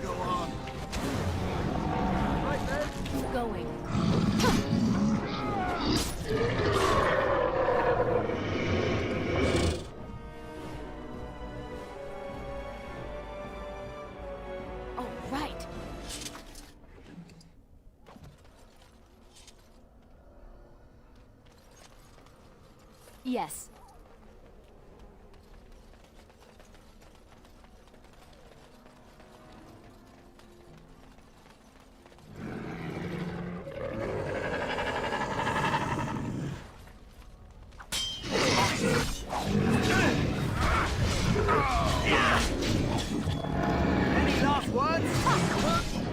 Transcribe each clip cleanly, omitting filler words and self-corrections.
Go on. Right there. Going. Oh, right. Yes. Any last words?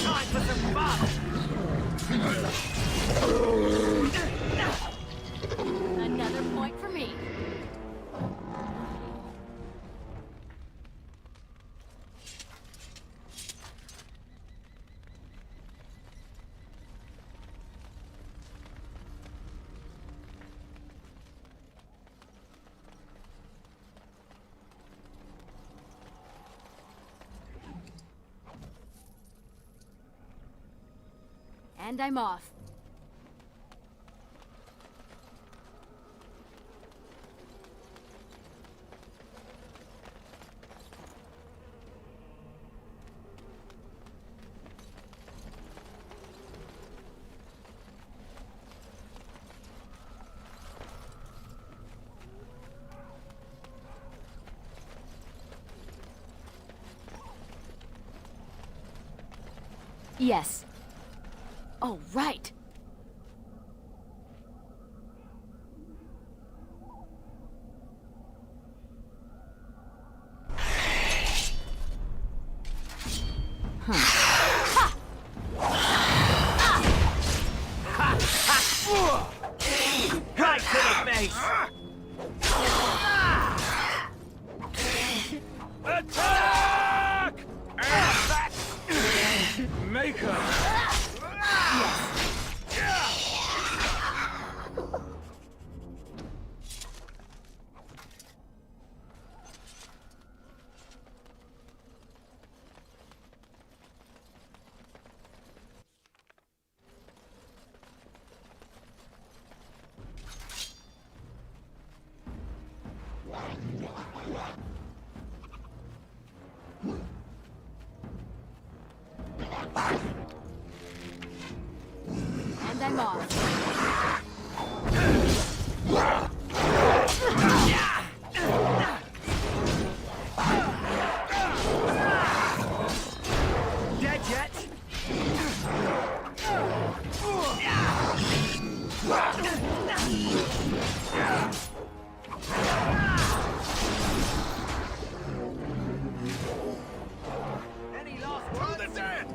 Time for some fun! Another point for me. And I'm off. Yes. Oh, right. Right to the face! Attack! Maker! And I'm off. Dead yet? Any last words? They're dead!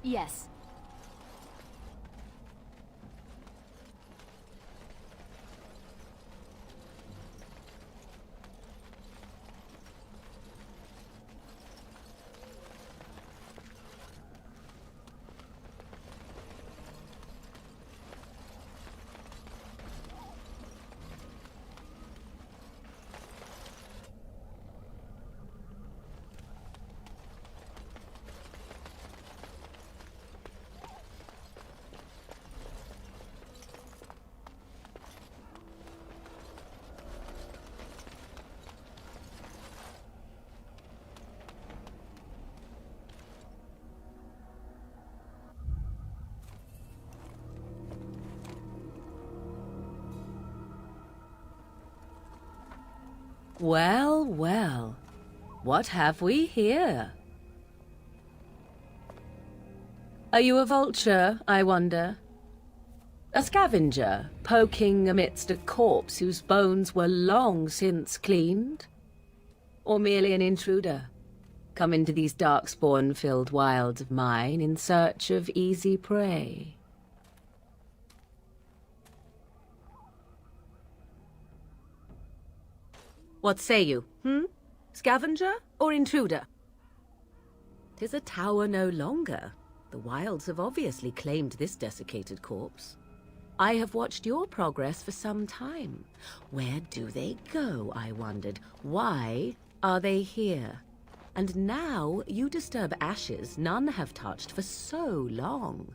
Yes. Well, well. What have we here? Are you a vulture, I wonder? A scavenger, poking amidst a corpse whose bones were long since cleaned? Or merely an intruder, come into these darkspawn-filled wilds of mine in search of easy prey? What say you, Scavenger or intruder? 'Tis a tower no longer. The wilds have obviously claimed this desiccated corpse. I have watched your progress for some time. Where do they go, I wondered? Why are they here? And now you disturb ashes none have touched for so long.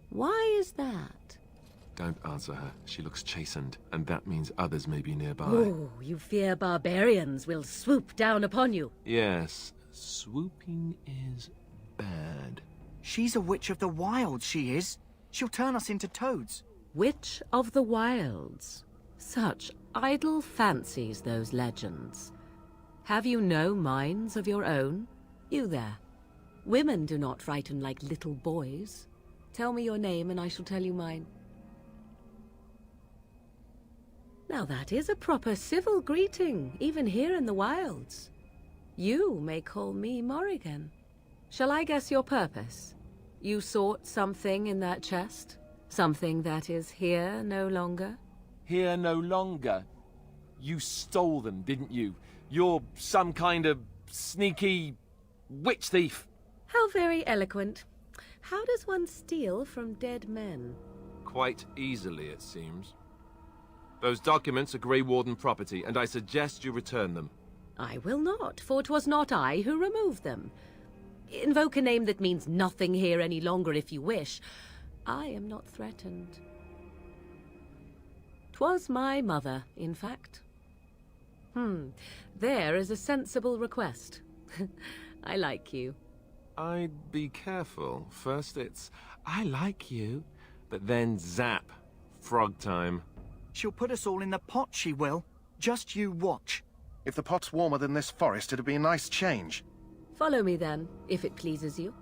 Why is that? Don't answer her. She looks chastened, and that means others may be nearby. Oh, you fear barbarians will swoop down upon you. Yes, swooping is bad. She's a witch of the wilds, she is. She'll turn us into toads. Witch of the Wilds. Such idle fancies, those legends. Have you no minds of your own? You there. Women do not frighten like little boys. Tell me your name and I shall tell you mine. Now that is a proper civil greeting, even here in the wilds. You may call me Morrigan. Shall I guess your purpose? You sought something in that chest? Something that is here no longer? Here no longer? You stole them, didn't you? You're some kind of sneaky witch thief. How very eloquent. How does one steal from dead men? Quite easily, it seems. Those documents are Gray Warden property, and I suggest you return them. I will not, for 'twas not I who removed them. Invoke a name that means nothing here any longer if you wish. I am not threatened. 'Twas my mother, in fact. There is a sensible request. I like you. I'd be careful. First it's, I like you, but then zap. Frog time. She'll put us all in the pot, she will. Just you watch. If the pot's warmer than this forest, it'd be a nice change. Follow me then, if it pleases you.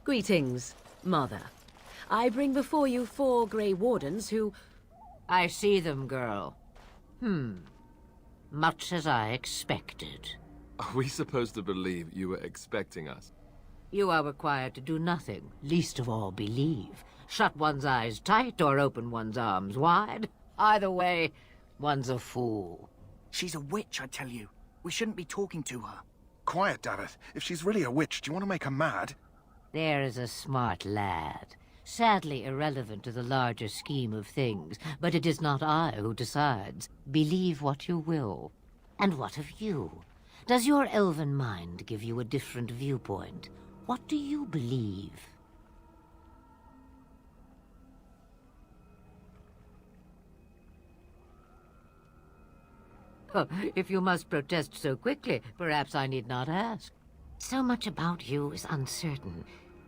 Greetings, Mother. I bring before you 4 Gray Wardens who... I see them, girl. Much as I expected. Are we supposed to believe you were expecting us? You are required to do nothing, least of all believe. Shut one's eyes tight or open one's arms wide. Either way, one's a fool. She's a witch, I tell you. We shouldn't be talking to her. Quiet, Dareth. If she's really a witch, do you want to make her mad? There is a smart lad. Sadly irrelevant to the larger scheme of things, but it is not I who decides. Believe what you will. And what of you? Does your elven mind give you a different viewpoint? What do you believe? Oh, if you must protest so quickly, perhaps I need not ask. So much about you is uncertain,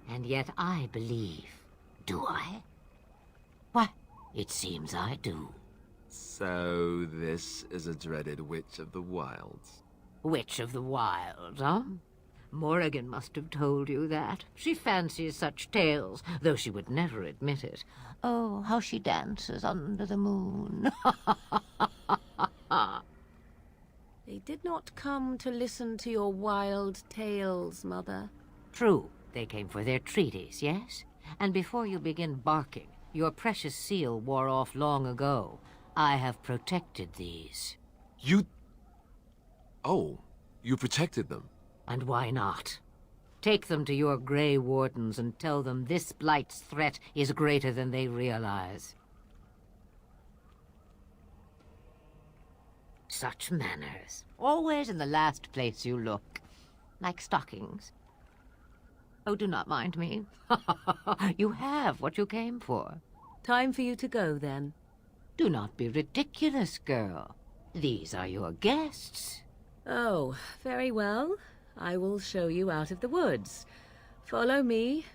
and yet I believe. Do I? Why, it seems I do. So this is a dreaded witch of the wilds. Witch of the Wild, huh? Morrigan must have told you that. She fancies such tales, though she would never admit it. Oh, how she dances under the moon. They did not come to listen to your wild tales, Mother. True, they came for their treaties, yes? And before you begin barking, your precious seal wore off long ago. I have protected these. You... Oh, you protected them. And why not? Take them to your Gray Wardens and tell them this blight's threat is greater than they realize. Such manners. Always in the last place you look. Like stockings. Oh, do not mind me. You have what you came for. Time for you to go, then. Do not be ridiculous, girl. These are your guests. Oh, very well. I will show you out of the woods. Follow me.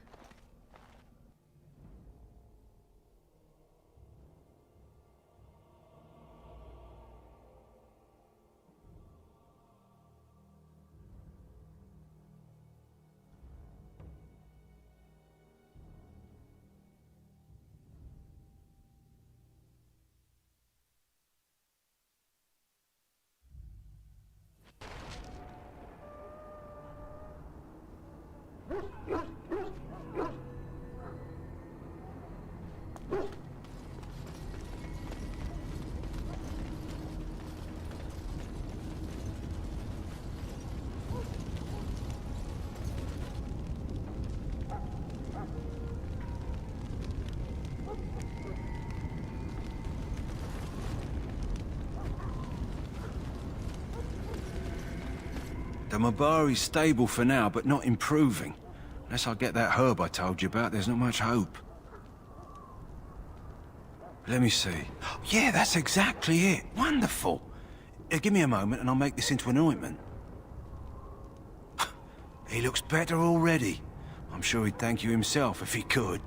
The Mahariel's stable for now, but not improving. Unless I get that herb I told you about, there's not much hope. Let me see. Yeah, that's exactly it. Wonderful. Give me a moment and I'll make this into an ointment. He looks better already. I'm sure he'd thank you himself if he could.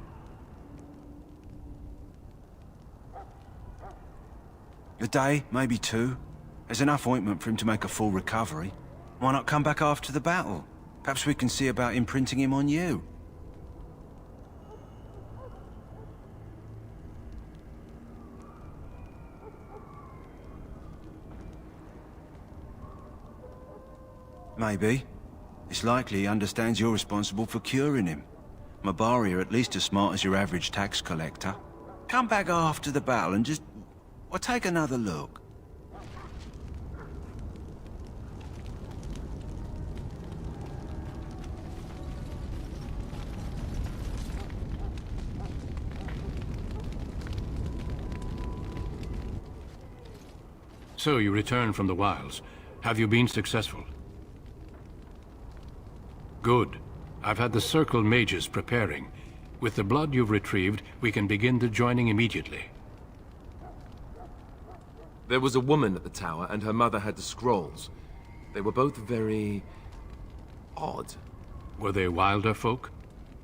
A day, maybe 2. There's enough ointment for him to make a full recovery. Why not come back after the battle? Perhaps we can see about imprinting him on you. Maybe. It's likely he understands you're responsible for curing him. Mahariel are at least as smart as your average tax collector. Come back after the battle and just... well, take another look. So you returned from the wilds. Have you been successful? Good. I've had the Circle mages preparing. With the blood you've retrieved, we can begin the joining immediately. There was a woman at the tower, and her mother had the scrolls. They were both very... odd. Were they wilder folk?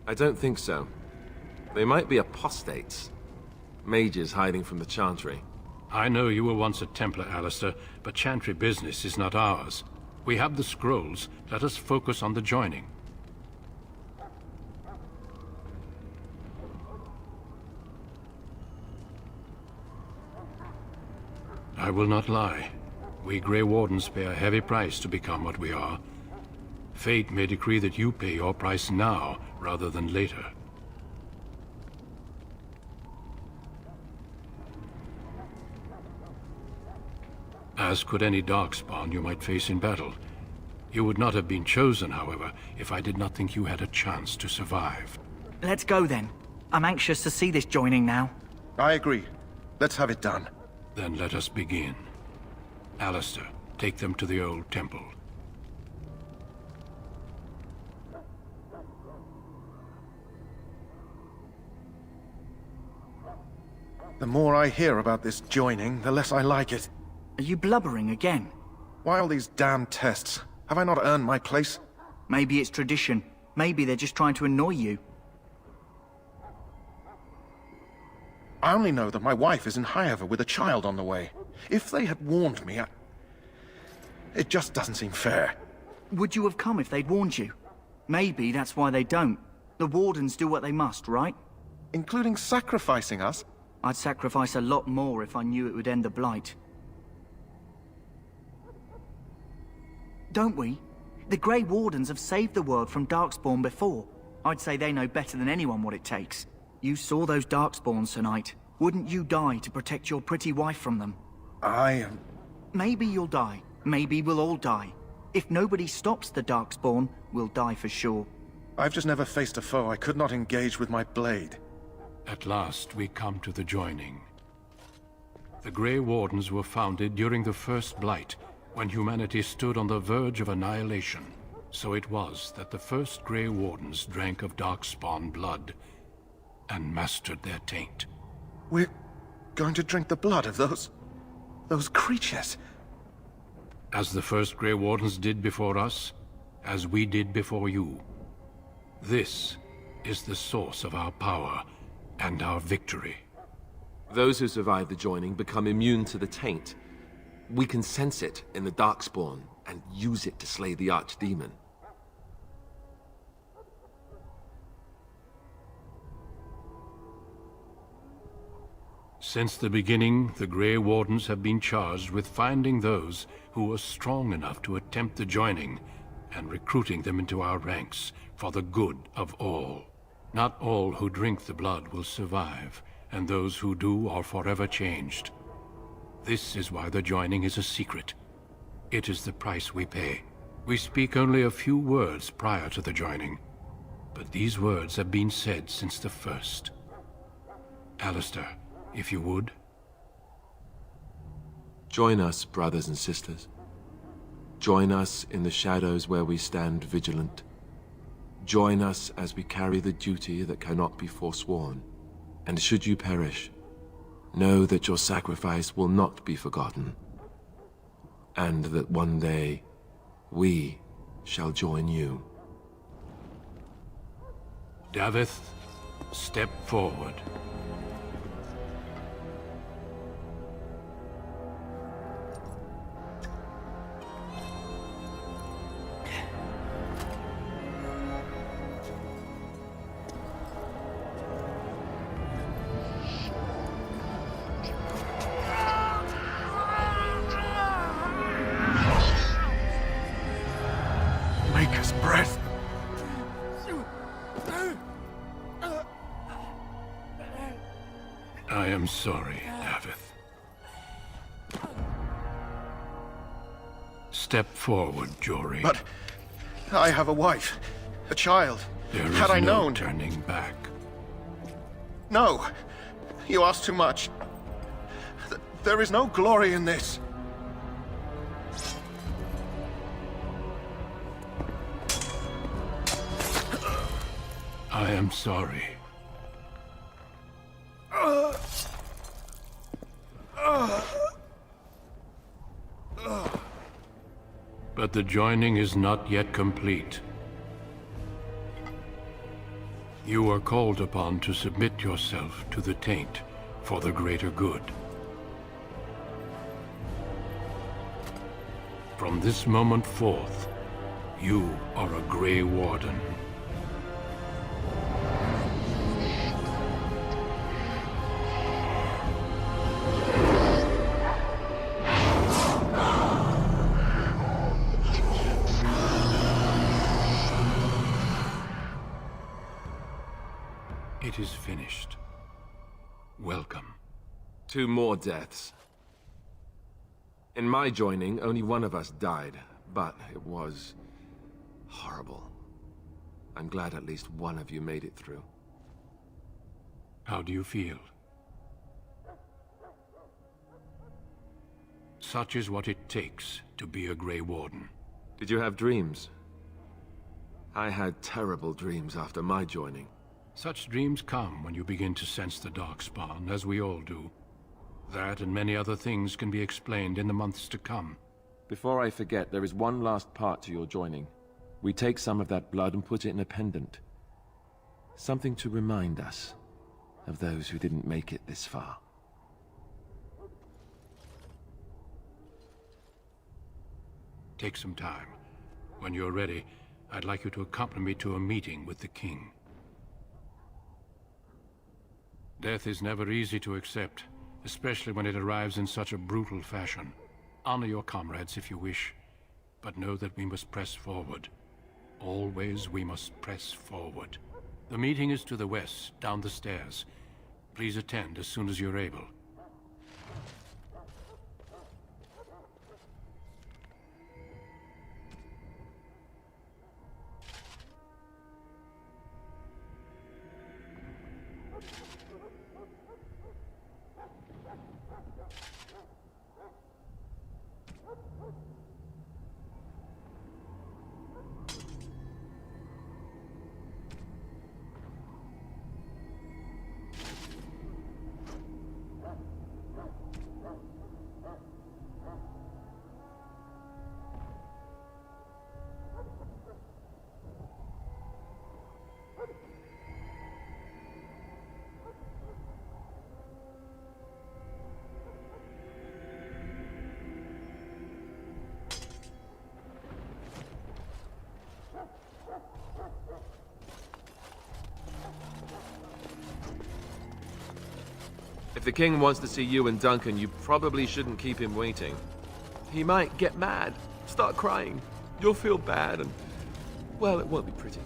I don't think so. They might be apostates. Mages hiding from the Chantry. I know you were once a Templar, Alistair, but Chantry business is not ours. We have the scrolls. Let us focus on the joining. I will not lie. We Gray Wardens pay a heavy price to become what we are. Fate may decree that you pay your price now, rather than later. As could any darkspawn you might face in battle. You would not have been chosen, however, if I did not think you had a chance to survive. Let's go then. I'm anxious to see this joining now. I agree. Let's have it done. Then let us begin. Alistair, take them to the old temple. The more I hear about this joining, the less I like it. Are you blubbering again? Why all these damn tests? Have I not earned my place? Maybe it's tradition. Maybe they're just trying to annoy you. I only know that my wife is in Highever with a child on the way. If they had warned me, it just doesn't seem fair. Would you have come if they'd warned you? Maybe that's why they don't. The Wardens do what they must, right? Including sacrificing us? I'd sacrifice a lot more if I knew it would end the Blight. Don't we? The Grey Wardens have saved the world from Darkspawn before. I'd say they know better than anyone what it takes. You saw those Darkspawns tonight. Wouldn't you die to protect your pretty wife from them? Maybe you'll die. Maybe we'll all die. If nobody stops the Darkspawn, we'll die for sure. I've just never faced a foe I could not engage with my blade. At last we come to the joining. The Grey Wardens were founded during the First Blight, when humanity stood on the verge of annihilation. So it was that the first Grey Wardens drank of Darkspawn blood and mastered their taint. We're going to drink the blood of those creatures. As the first Grey Wardens did before us, as we did before you. This is the source of our power and our victory. Those who survive the joining become immune to the taint. We can sense it in the Darkspawn and use it to slay the Archdemon. Since the beginning, the Grey Wardens have been charged with finding those who are strong enough to attempt the joining and recruiting them into our ranks for the good of all. Not all who drink the blood will survive, and those who do are forever changed. This is why the joining is a secret. It is the price we pay. We speak only a few words prior to the joining, but these words have been said since the first. Alistair, if you would. Join us, brothers and sisters. Join us in the shadows where we stand vigilant. Join us as we carry the duty that cannot be forsworn. And should you perish, know that your sacrifice will not be forgotten, and that one day we shall join you. Davith, step forward. Maker's breath. I am sorry, Davith. Step forward, Jory. But I have a wife, a child. There is Had I no known... turning back. No, you ask too much. There is no glory in this. I am sorry. But the joining is not yet complete. You are called upon to submit yourself to the taint for the greater good. From this moment forth, you are a Gray Warden. It is finished. Welcome. 2 more deaths. In my joining, only one of us died, but it was horrible. I'm glad at least one of you made it through. How do you feel? Such is what it takes to be a Gray Warden. Did you have dreams? I had terrible dreams after my joining. Such dreams come when you begin to sense the Darkspawn, as we all do. That and many other things can be explained in the months to come. Before I forget, there is one last part to your joining. We take some of that blood and put it in a pendant. Something to remind us of those who didn't make it this far. Take some time. When you're ready, I'd like you to accompany me to a meeting with the king. Death is never easy to accept, especially when it arrives in such a brutal fashion. Honor your comrades if you wish, but know that we must press forward. Always we must press forward. The meeting is to the west, down the stairs. Please attend as soon as you're able. If the king wants to see you and Duncan, you probably shouldn't keep him waiting. He might get mad, start crying. You'll feel bad and, well, it won't be pretty.